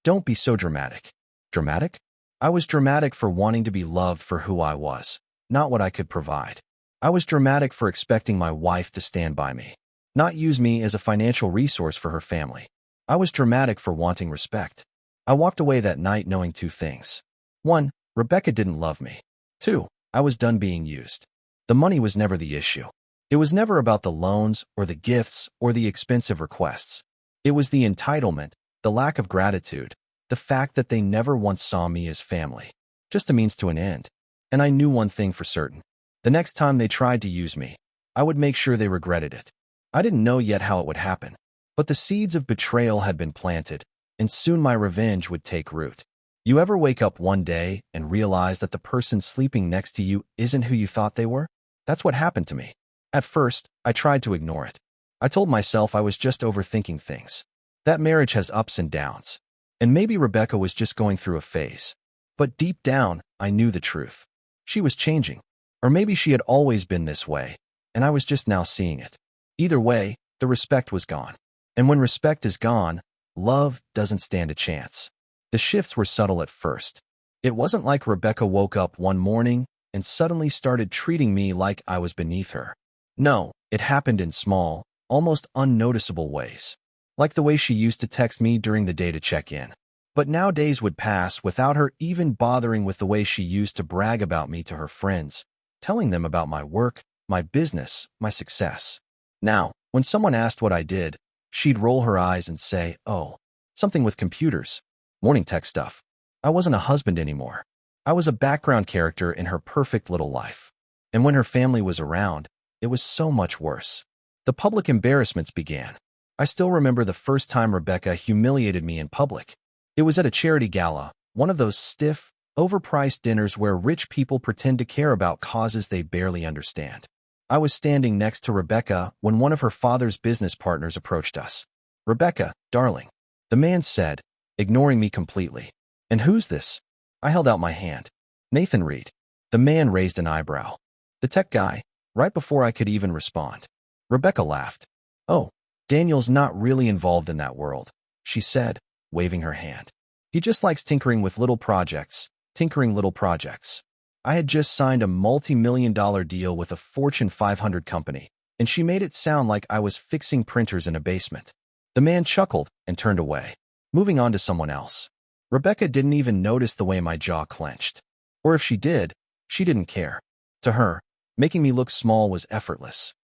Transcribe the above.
Don't be so dramatic. Dramatic? I was dramatic for wanting to be loved for who I was, not what I could provide. I was dramatic for expecting my wife to stand by me, not use me as a financial resource for her family. I was dramatic for wanting respect. I walked away that night knowing two things. 1. Rebecca didn't love me. 2. I was done being used. The money was never the issue. It was never about the loans or the gifts or the expensive requests. It was the entitlement, the lack of gratitude, the fact that they never once saw me as family, just a means to an end. And I knew one thing for certain. The next time they tried to use me, I would make sure they regretted it. I didn't know yet how it would happen, but the seeds of betrayal had been planted, and soon my revenge would take root. You ever wake up one day and realize that the person sleeping next to you isn't who you thought they were? That's what happened to me. At first, I tried to ignore it. I told myself I was just overthinking things. That marriage has ups and downs. And maybe Rebecca was just going through a phase. But deep down, I knew the truth. She was changing. Or maybe she had always been this way, and I was just now seeing it. Either way, the respect was gone. And when respect is gone, love doesn't stand a chance. The shifts were subtle at first. It wasn't like Rebecca woke up one morning and suddenly started treating me like I was beneath her. No, it happened in small, almost unnoticeable ways. Like the way she used to text me during the day to check in. But now days would pass without her even bothering with the way she used to brag about me to her friends, telling them about my work, my business, my success. Now, when someone asked what I did, she'd roll her eyes and say, "Oh, something with computers, morning tech stuff." I wasn't a husband anymore. I was a background character in her perfect little life. And when her family was around, it was so much worse. The public embarrassments began. I still remember the first time Rebecca humiliated me in public. It was at a charity gala, one of those stiff, overpriced dinners where rich people pretend to care about causes they barely understand. I was standing next to Rebecca when one of her father's business partners approached us. "Rebecca, darling," the man said, ignoring me completely. "And who's this?" I held out my hand. "Nathan Reed." The man raised an eyebrow. "The tech guy," right before I could even respond. Rebecca laughed. "Oh, Daniel's not really involved in that world," she said, waving her hand. "He just likes tinkering with little projects, tinkering little projects." I had just signed a multi-million-dollar deal with a Fortune 500 company, and she made it sound like I was fixing printers in a basement. The man chuckled and turned away, moving on to someone else. Rebecca didn't even notice the way my jaw clenched. Or if she did, she didn't care. To her, making me look small was effortless.